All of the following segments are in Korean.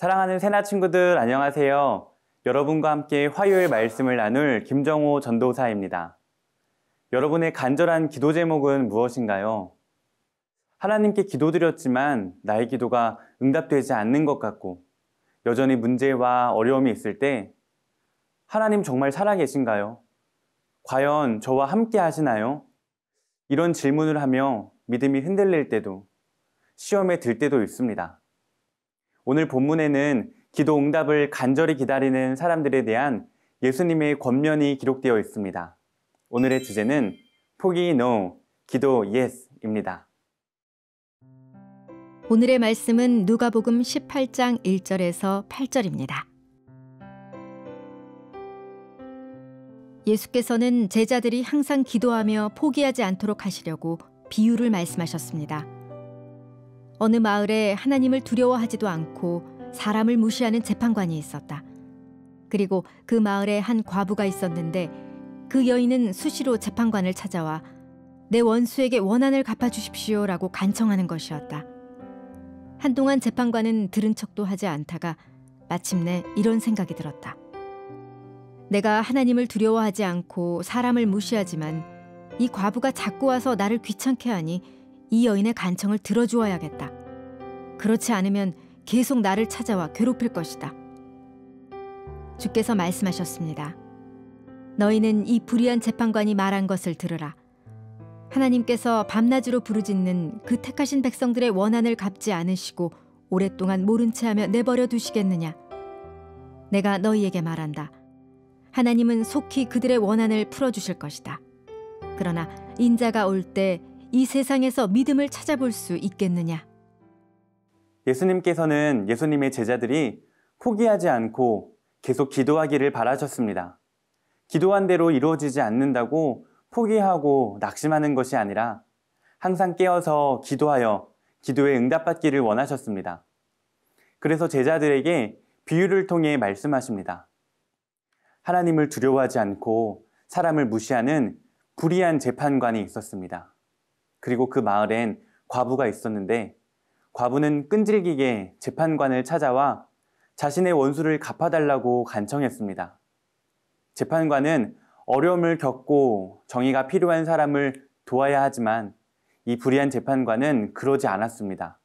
사랑하는 새나 친구들 안녕하세요. 여러분과 함께 화요일 말씀을 나눌 김정호 전도사입니다. 여러분의 간절한 기도 제목은 무엇인가요? 하나님께 기도드렸지만 나의 기도가 응답되지 않는 것 같고 여전히 문제와 어려움이 있을 때 하나님 정말 살아계신가요? 과연 저와 함께 하시나요? 이런 질문을 하며 믿음이 흔들릴 때도 시험에 들 때도 있습니다. 오늘 본문에는 기도 응답을 간절히 기다리는 사람들에 대한 예수님의 권면이 기록되어 있습니다. 오늘의 주제는 포기 No, 기도 Yes입니다. 오늘의 말씀은 누가복음 18장 1절에서 8절입니다. 예수께서는 제자들이 항상 기도하며 포기하지 않도록 하시려고 비유를 말씀하셨습니다. 어느 마을에 하나님을 두려워하지도 않고 사람을 무시하는 재판관이 있었다. 그리고 그 마을에 한 과부가 있었는데 그 여인은 수시로 재판관을 찾아와 내 원수에게 원한을 갚아주십시오라고 간청하는 것이었다. 한동안 재판관은 들은 척도 하지 않다가 마침내 이런 생각이 들었다. 내가 하나님을 두려워하지 않고 사람을 무시하지만 이 과부가 자꾸 와서 나를 귀찮게 하니 이 여인의 간청을 들어주어야겠다. 그렇지 않으면 계속 나를 찾아와 괴롭힐 것이다. 주께서 말씀하셨습니다. 너희는 이 불의한 재판관이 말한 것을 들으라. 하나님께서 밤낮으로 부르짖는 그 택하신 백성들의 원한을 갚지 않으시고 오랫동안 모른 채 하며 내버려 두시겠느냐. 내가 너희에게 말한다. 하나님은 속히 그들의 원한을 풀어주실 것이다. 그러나 인자가 올 때 이 세상에서 믿음을 찾아볼 수 있겠느냐. 예수님께서는 예수님의 제자들이 포기하지 않고 계속 기도하기를 바라셨습니다. 기도한 대로 이루어지지 않는다고 포기하고 낙심하는 것이 아니라 항상 깨어서 기도하여 기도에 응답받기를 원하셨습니다. 그래서 제자들에게 비유를 통해 말씀하십니다. 하나님을 두려워하지 않고 사람을 무시하는 불의한 재판관이 있었습니다. 그리고 그 마을엔 과부가 있었는데 과부는 끈질기게 재판관을 찾아와 자신의 원수를 갚아달라고 간청했습니다. 재판관은 어려움을 겪고 정의가 필요한 사람을 도와야 하지만 이 불의한 재판관은 그러지 않았습니다.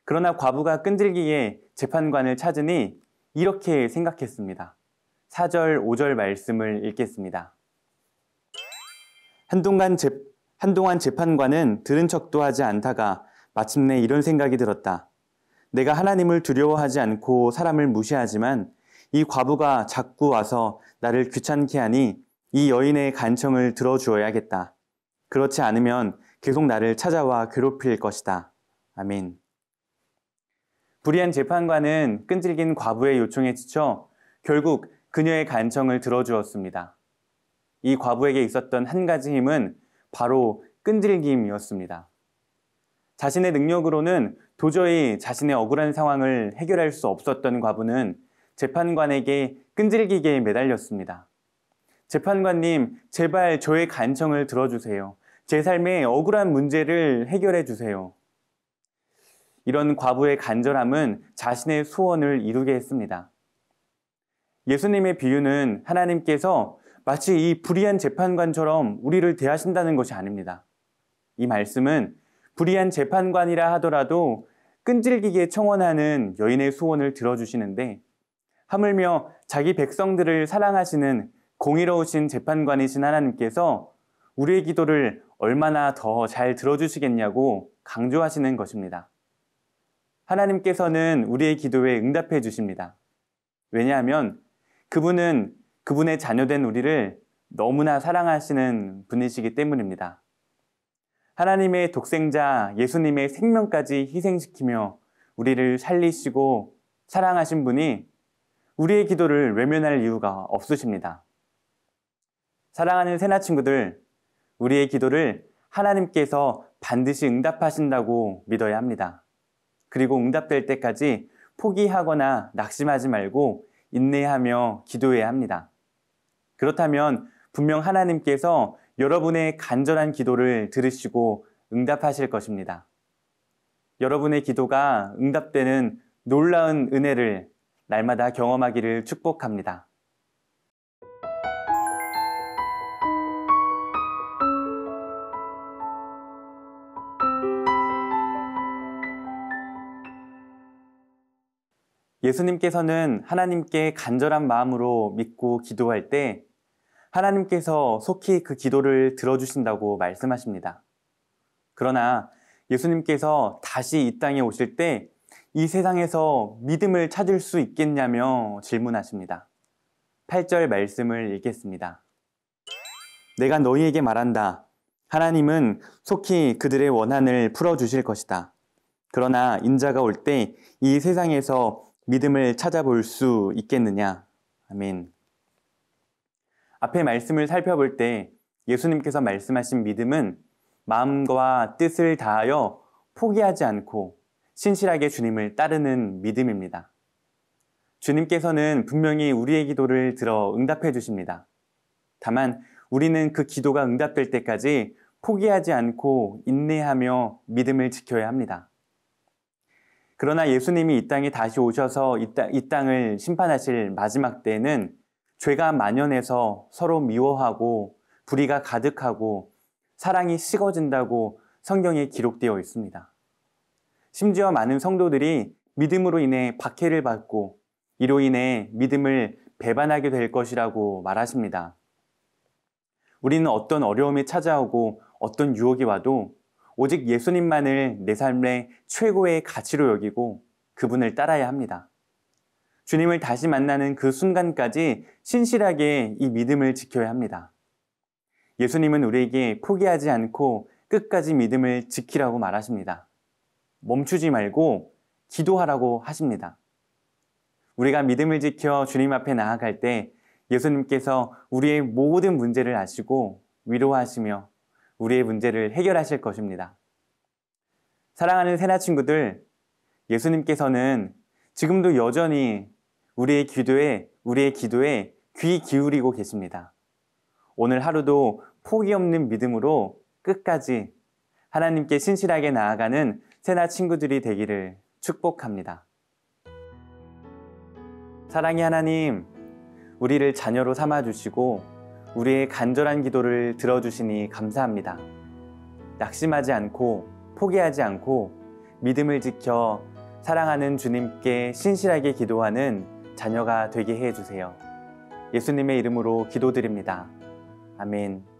그러나 과부가 끈질기게 재판관을 찾으니 이렇게 생각했습니다. 4절, 5절 말씀을 읽겠습니다. 한동안 재판관은 들은 척도 하지 않다가 마침내 이런 생각이 들었다. 내가 하나님을 두려워하지 않고 사람을 무시하지만 이 과부가 자꾸 와서 나를 귀찮게 하니 이 여인의 간청을 들어주어야겠다. 그렇지 않으면 계속 나를 찾아와 괴롭힐 것이다. 아멘. 불의한 재판관은 끈질긴 과부의 요청에 지쳐 결국 그녀의 간청을 들어주었습니다. 이 과부에게 있었던 한 가지 힘은 바로 끈질김이었습니다. 자신의 능력으로는 도저히 자신의 억울한 상황을 해결할 수 없었던 과부는 재판관에게 끈질기게 매달렸습니다. 재판관님, 제발 저의 간청을 들어주세요. 제 삶의 억울한 문제를 해결해 주세요. 이런 과부의 간절함은 자신의 소원을 이루게 했습니다. 예수님의 비유는 하나님께서 마치 이 불의한 재판관처럼 우리를 대하신다는 것이 아닙니다. 이 말씀은 불의한 재판관이라 하더라도 끈질기게 청원하는 여인의 소원을 들어주시는데 하물며 자기 백성들을 사랑하시는 공의로우신 재판관이신 하나님께서 우리의 기도를 얼마나 더 잘 들어주시겠냐고 강조하시는 것입니다. 하나님께서는 우리의 기도에 응답해 주십니다. 왜냐하면 그분은 그분의 자녀된 우리를 너무나 사랑하시는 분이시기 때문입니다. 하나님의 독생자 예수님의 생명까지 희생시키며 우리를 살리시고 사랑하신 분이 우리의 기도를 외면할 이유가 없으십니다. 사랑하는 새나 친구들, 우리의 기도를 하나님께서 반드시 응답하신다고 믿어야 합니다. 그리고 응답될 때까지 포기하거나 낙심하지 말고 인내하며 기도해야 합니다. 그렇다면 분명 하나님께서 여러분의 간절한 기도를 들으시고 응답하실 것입니다. 여러분의 기도가 응답되는 놀라운 은혜를 날마다 경험하기를 축복합니다. 예수님께서는 하나님께 간절한 마음으로 믿고 기도할 때 하나님께서 속히 그 기도를 들어주신다고 말씀하십니다. 그러나 예수님께서 다시 이 땅에 오실 때 이 세상에서 믿음을 찾을 수 있겠냐며 질문하십니다. 8절 말씀을 읽겠습니다. 내가 너희에게 말한다. 하나님은 속히 그들의 원한을 풀어주실 것이다. 그러나 인자가 올 때 이 세상에서 믿음을 찾아볼 수 있겠느냐? 아멘. 앞의 말씀을 살펴볼 때 예수님께서 말씀하신 믿음은 마음과 뜻을 다하여 포기하지 않고 신실하게 주님을 따르는 믿음입니다. 주님께서는 분명히 우리의 기도를 들어 응답해 주십니다. 다만 우리는 그 기도가 응답될 때까지 포기하지 않고 인내하며 믿음을 지켜야 합니다. 그러나 예수님이 이 땅에 다시 오셔서 이 땅을 심판하실 마지막 때에는 죄가 만연해서 서로 미워하고 불의가 가득하고 사랑이 식어진다고 성경에 기록되어 있습니다. 심지어 많은 성도들이 믿음으로 인해 박해를 받고 이로 인해 믿음을 배반하게 될 것이라고 말하십니다. 우리는 어떤 어려움이 찾아오고 어떤 유혹이 와도 오직 예수님만을 내 삶의 최고의 가치로 여기고 그분을 따라야 합니다. 주님을 다시 만나는 그 순간까지 신실하게 이 믿음을 지켜야 합니다. 예수님은 우리에게 포기하지 않고 끝까지 믿음을 지키라고 말하십니다. 멈추지 말고 기도하라고 하십니다. 우리가 믿음을 지켜 주님 앞에 나아갈 때 예수님께서 우리의 모든 문제를 아시고 위로하시며 우리의 문제를 해결하실 것입니다. 사랑하는 새나 친구들, 예수님께서는 지금도 여전히 우리의 기도에 귀 기울이고 계십니다. 오늘 하루도 포기 없는 믿음으로 끝까지 하나님께 신실하게 나아가는 새나 친구들이 되기를 축복합니다. 사랑의 하나님, 우리를 자녀로 삼아주시고 우리의 간절한 기도를 들어주시니 감사합니다. 낙심하지 않고 포기하지 않고 믿음을 지켜 사랑하는 주님께 신실하게 기도하는 자녀가 되게 해주세요. 예수님의 이름으로 기도드립니다. 아멘.